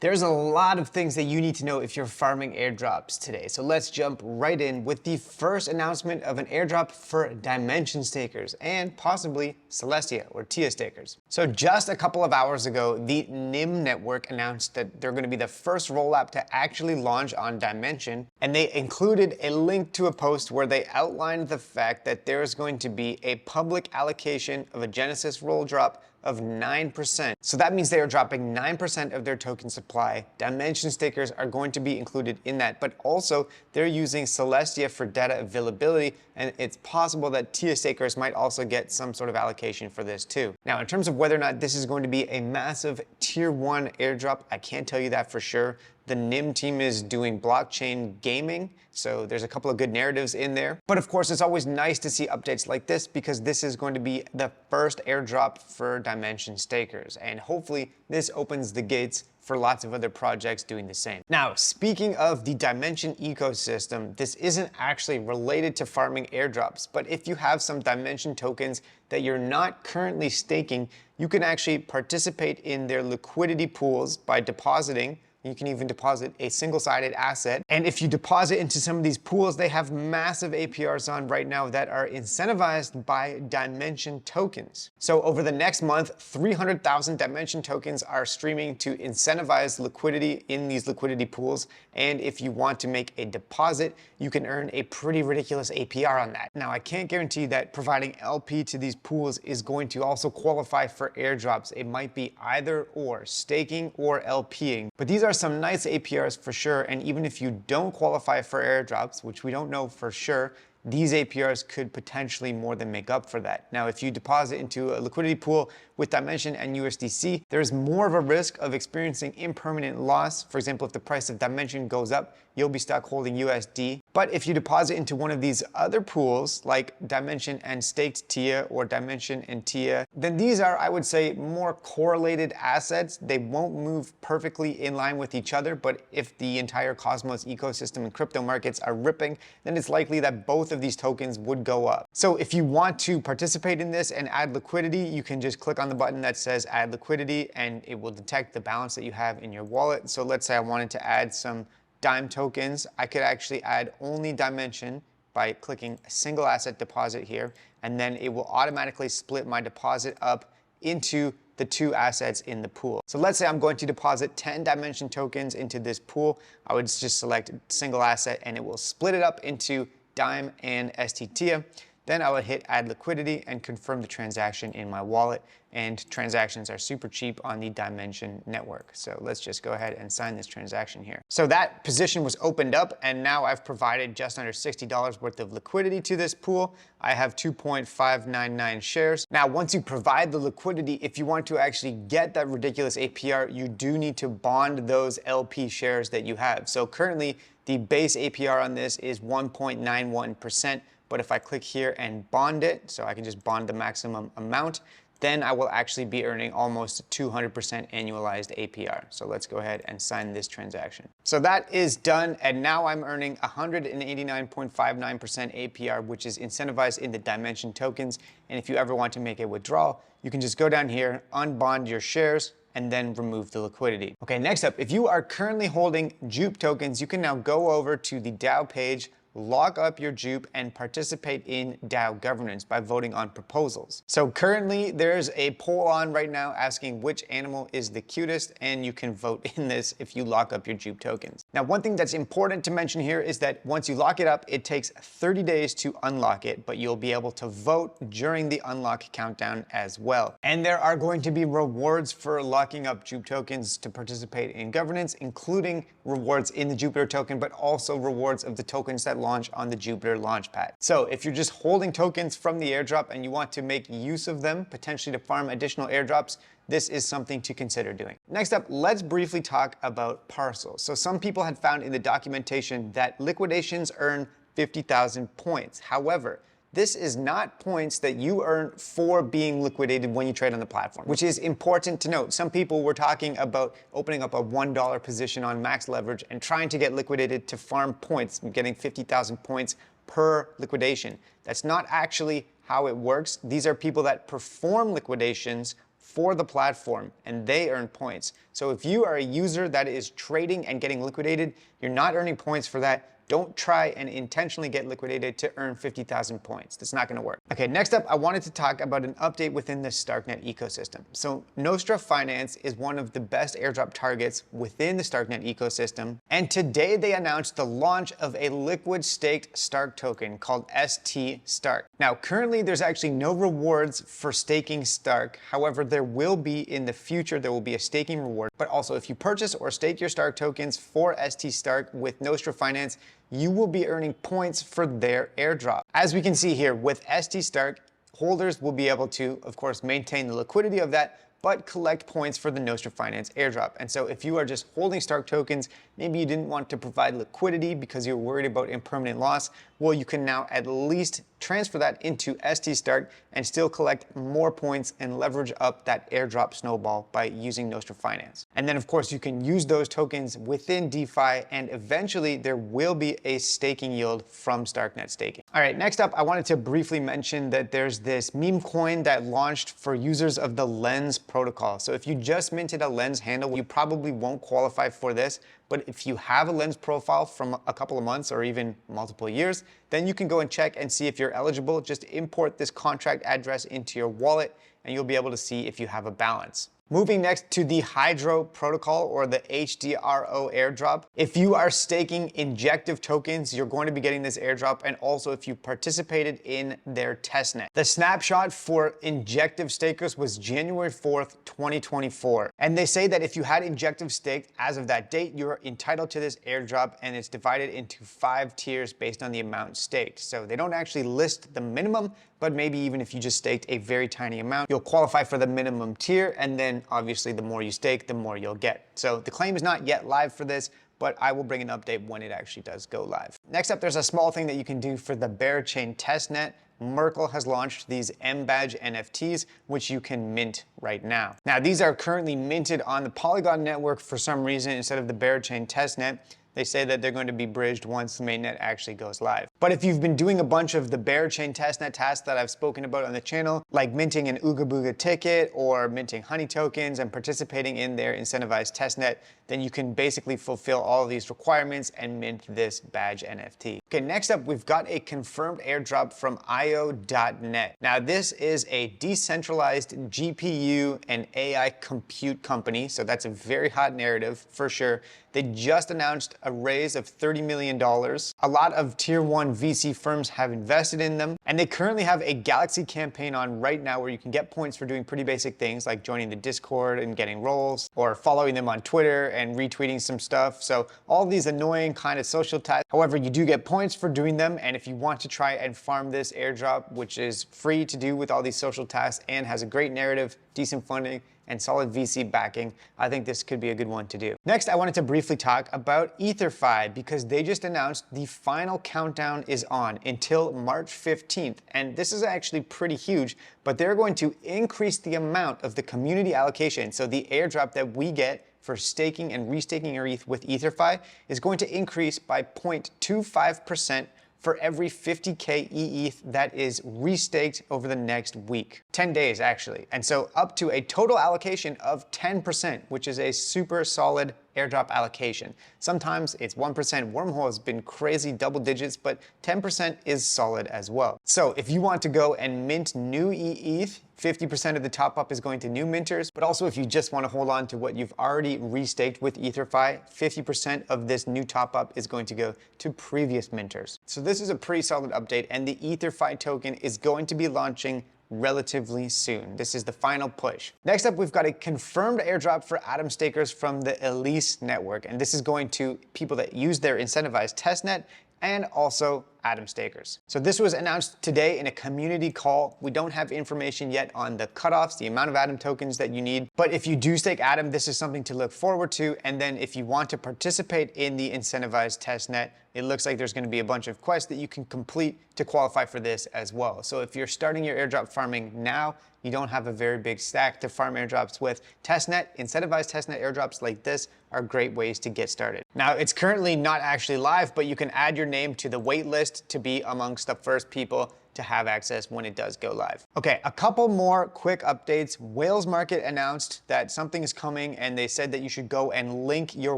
There's a lot of things that you need to know if you're farming airdrops today. So let's jump right in with the first announcement of an airdrop for Dimension stakers and possibly Celestia or TIA stakers. So just a couple of hours ago, the DYM network announced that they're going to be the first rollup to actually launch on Dimension, and they included a link to a post where they outlined the fact that there is going to be a public allocation of a Genesis roll drop of 9%. So that means they are dropping 9% of their token supply. Dimension stakers are going to be included in that, but also they're using Celestia for data availability, and it's possible that TIA stakers might also get some sort of allocation for this too. Now, in terms of whether or not this is going to be a massive tier 1 airdrop, I can't tell you that for sure. The DYM team is doing blockchain gaming, so there's a couple of good narratives in there. But of course, it's always nice to see updates like this because this is going to be the first airdrop for Dimension stakers, and hopefully this opens the gates for lots of other projects doing the same. Now, speaking of the Dimension ecosystem, this isn't actually related to farming airdrops, but if you have some Dimension tokens that you're not currently staking, you can actually participate in their liquidity pools by depositing. You can even deposit a single-sided asset. And if you deposit into some of these pools, they have massive APRs on right now that are incentivized by Dimension tokens. So over the next month, 300,000 Dimension tokens are streaming to incentivize liquidity in these liquidity pools. And if you want to make a deposit, you can earn a pretty ridiculous APR on that. Now, I can't guarantee that providing LP to these pools is going to also qualify for airdrops. It might be either or, staking or LPing. But these are some nice APRs for sure, and even if you don't qualify for airdrops, which we don't know for sure, these APRs could potentially more than make up for that. Now, if you deposit into a liquidity pool with Dimension and USDC, there's more of a risk of experiencing impermanent loss. For example, if the price of Dimension goes up, you'll be stuck holding USD. But if you deposit into one of these other pools, like Dimension and staked TIA or Dimension and TIA, then these are, I would say, more correlated assets. They won't move perfectly in line with each other, but if the entire Cosmos ecosystem and crypto markets are ripping, then it's likely that both of these tokens would go up. So if you want to participate in this and add liquidity, you can just click on the button that says add liquidity, and it will detect the balance that you have in your wallet. So let's say I wanted to add some DYM tokens. I could actually add only Dimension by clicking a single asset deposit here, and then it will automatically split my deposit up into the two assets in the pool. So let's say I'm going to deposit 10 Dimension tokens into this pool. I would just select single asset and it will split it up into DYM and STTIA. Then I would hit add liquidity and confirm the transaction in my wallet, and transactions are super cheap on the Dimension network. So let's just go ahead and sign this transaction here. So that position was opened up, and now I've provided just under $60 worth of liquidity to this pool. I have 2.599 shares. Now, once you provide the liquidity, if you want to actually get that ridiculous APR, you do need to bond those LP shares that you have. So currently, the base APR on this is 1.91%. But if I click here and bond it, so I can just bond the maximum amount, then I will actually be earning almost 200% annualized APR. So let's go ahead and sign this transaction. So that is done, and now I'm earning 189.59% APR, which is incentivized in the Dimension tokens. And if you ever want to make a withdrawal, you can just go down here, unbond your shares, and then remove the liquidity. Okay, next up, if you are currently holding Jupe tokens, you can now go over to the DAO page, lock up your Jupe, and participate in DAO governance by voting on proposals. So currently there's a poll on right now asking which animal is the cutest, and you can vote in this if you lock up your Jupe tokens. Now, one thing that's important to mention here is that once you lock it up, it takes 30 days to unlock it, but you'll be able to vote during the unlock countdown as well. And there are going to be rewards for locking up Jupe tokens to participate in governance, including rewards in the Jupiter token, but also rewards of the tokens that launch on the Jupiter Launchpad. So if you're just holding tokens from the airdrop and you want to make use of them, potentially to farm additional airdrops, this is something to consider doing. Next up, let's briefly talk about parcels. So some people had found in the documentation that liquidations earn 50,000 points. However, this is not points that you earn for being liquidated when you trade on the platform, which is important to note. Some people were talking about opening up a $1 position on max leverage and trying to get liquidated to farm points, getting 50,000 points per liquidation. That's not actually how it works. These are people that perform liquidations for the platform and they earn points. So if you are a user that is trading and getting liquidated, you're not earning points for that. Don't try and intentionally get liquidated to earn 50,000 points. That's not gonna work. Okay, next up, I wanted to talk about an update within the Starknet ecosystem. So Nostra Finance is one of the best airdrop targets within the Starknet ecosystem. And today they announced the launch of a liquid staked Stark token called ST Stark. Now, currently there's actually no rewards for staking Stark. However, there will be in the future, there will be a staking reward. But also if you purchase or stake your Stark tokens for ST Stark with Nostra Finance, you will be earning points for their airdrop. As we can see here with ST Stark, holders will be able to, of course, maintain the liquidity of that, but collect points for the Nostra Finance airdrop. And so if you are just holding Stark tokens, maybe you didn't want to provide liquidity because you're worried about impermanent loss, well, you can now at least transfer that into ST Stark and still collect more points and leverage up that airdrop snowball by using Nostra Finance. And then of course you can use those tokens within DeFi, and eventually there will be a staking yield from Starknet staking. All right, next up, I wanted to briefly mention that there's this meme coin that launched for users of the Lens protocol. So if you just minted a Lens handle, you probably won't qualify for this. But if you have a Lens profile from a couple of months or even multiple years, then you can go and check and see if you're eligible. Just import this contract address into your wallet and you'll be able to see if you have a balance. Moving next to the Hydro protocol, or the HDRO airdrop. If you are staking injective tokens, you're going to be getting this airdrop, and also if you participated in their testnet. The snapshot for injective stakers was January 4th, 2024. And they say that if you had injective staked as of that date, you're entitled to this airdrop, and it's divided into 5 tiers based on the amount staked. So they don't actually list the minimum, but maybe even if you just staked a very tiny amount, you'll qualify for the minimum tier, and then obviously the more you stake, the more you'll get. So the claim is not yet live for this, but I will bring an update when it actually does go live. Next up, there's a small thing that you can do for the Bearchain testnet. Merkle has launched these M-Badge NFTs, which you can mint right now. Now, these are currently minted on the Polygon network for some reason instead of the Bearchain testnet. They say that they're going to be bridged once the mainnet actually goes live. But if you've been doing a bunch of the Bearchain testnet tasks that I've spoken about on the channel, like minting an Ooga Booga ticket or minting honey tokens and participating in their incentivized testnet, then you can basically fulfill all of these requirements and mint this badge NFT. Okay, next up, we've got a confirmed airdrop from IO.net. Now, this is a decentralized GPU and AI compute company, so that's a very hot narrative for sure. They just announced a raise of $30 million. A lot of tier 1 VC firms have invested in them, and they currently have a Galaxy campaign on right now where you can get points for doing pretty basic things like joining the Discord and getting roles, or following them on Twitter and retweeting some stuff. So all these annoying kind of social tasks. However, you do get points for doing them, and if you want to try and farm this airdrop, which is free to do with all these social tasks and has a great narrative, decent funding, and solid VC backing, I think this could be a good one to do. Next, I wanted to briefly talk about EtherFi, because they just announced the final countdown is on until March 15th. And this is actually pretty huge, but they're going to increase the amount of the community allocation. So the airdrop that we get for staking and restaking your ETH with EtherFi is going to increase by 0.25% for every 50K ETH that is restaked over the next week. 10 days, actually. And so up to a total allocation of 10%, which is a super solid airdrop allocation. Sometimes it's 1%. Wormhole has been crazy double digits, but 10% is solid as well. So if you want to go and mint new ETH, 50% of the top up is going to new minters, but also if you just want to hold on to what you've already restaked with EtherFi, 50% of this new top up is going to go to previous minters. So this is a pretty solid update, and the EtherFi token is going to be launching relatively soon. This is the final push. Next up, we've got a confirmed airdrop for Atom stakers from the Elise network, and this is going to people that use their incentivized testnet and also Atom stakers. So this was announced today in a community call. We don't have information yet on the cutoffs, the amount of Atom tokens that you need, but if you do stake Atom, this is something to look forward to. And then if you want to participate in the incentivized testnet, it looks like there's going to be a bunch of quests that you can complete to qualify for this as well. So if you're starting your airdrop farming now, you don't have a very big stack to farm airdrops with. Testnet, incentivized testnet airdrops like this are great ways to get started. Now, it's currently not actually live, but you can add your name to the wait list to be amongst the first people to have access when it does go live. Okay, a couple more quick updates. Whales Market announced that something is coming, and they said that you should go and link your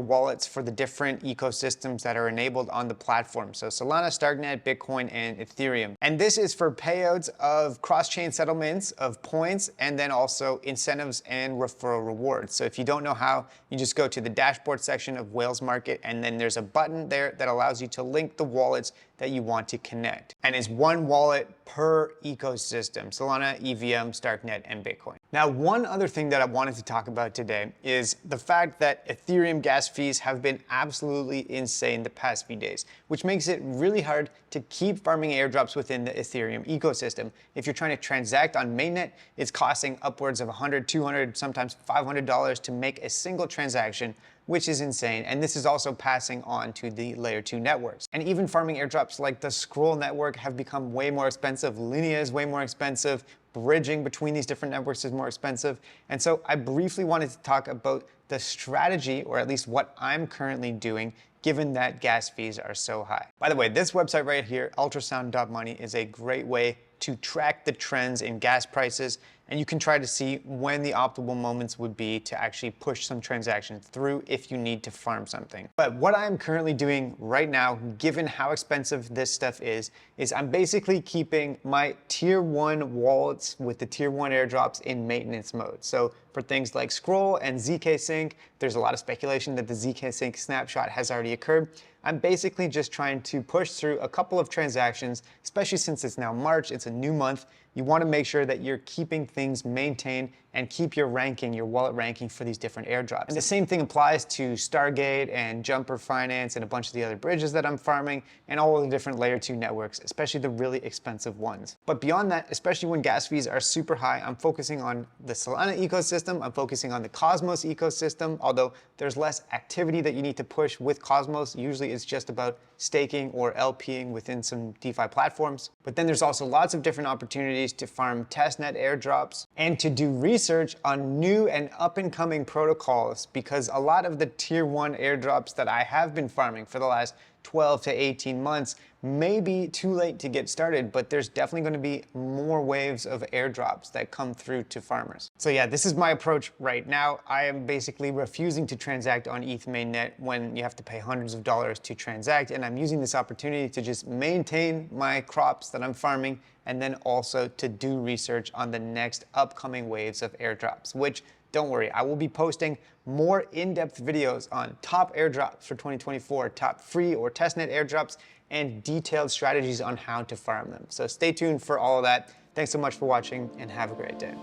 wallets for the different ecosystems that are enabled on the platform. So Solana, Starknet, Bitcoin, and Ethereum. And this is for payouts of cross-chain settlements of points, and then also incentives and referral rewards. So if you don't know how, you just go to the dashboard section of Whales Market, and then there's a button there that allows you to link the wallets that you want to connect. And it's one wallet per ecosystem: Solana, EVM, Starknet, and Bitcoin. Now, one other thing that I wanted to talk about today is the fact that Ethereum gas fees have been absolutely insane the past few days, which makes it really hard to keep farming airdrops within the Ethereum ecosystem. If you're trying to transact on mainnet, it's costing upwards of $100, $200, sometimes $500 to make a single transaction, which is insane. And this is also passing on to the layer 2 networks. And even farming airdrops like the Scroll network have become way more expensive. Linea is way more expensive. Bridging between these different networks is more expensive. And so I briefly wanted to talk about the strategy, or at least what I'm currently doing, given that gas fees are so high. By the way, this website right here, ultrasound.money, is a great way to track the trends in gas prices, and you can try to see when the optimal moments would be to actually push some transactions through if you need to farm something. But what I'm currently doing right now, given how expensive this stuff is I'm basically keeping my tier 1 wallets with the tier 1 airdrops in maintenance mode. So for things like Scroll and ZK Sync, there's a lot of speculation that the ZK Sync snapshot has already occurred. I'm basically just trying to push through a couple of transactions, especially since it's now March, it's a new month. You want to make sure that you're keeping things maintained and keep your ranking, your wallet ranking for these different airdrops. And the same thing applies to Stargate and Jumper Finance and a bunch of the other bridges that I'm farming, and all of the different layer 2 networks, especially the really expensive ones. But beyond that, especially when gas fees are super high, I'm focusing on the Solana ecosystem, I'm focusing on the Cosmos ecosystem, although there's less activity that you need to push with Cosmos. Usually it's just about staking or LPing within some DeFi platforms. But then there's also lots of different opportunities to farm testnet airdrops and to do research on new and up-and-coming protocols, because a lot of the tier 1 airdrops that I have been farming for the last 12 to 18 months may be too late to get started, but there's definitely going to be more waves of airdrops that come through to farmers. So yeah, this is my approach right now. I am basically refusing to transact on ETH mainnet when you have to pay hundreds of dollars to transact, and I'm using this opportunity to just maintain my crops that I'm farming, and then also to do research on the next upcoming waves of airdrops, which, don't worry, I will be posting more in-depth videos on top airdrops for 2024, top free or testnet airdrops, and detailed strategies on how to farm them. So stay tuned for all of that. Thanks so much for watching, and have a great day.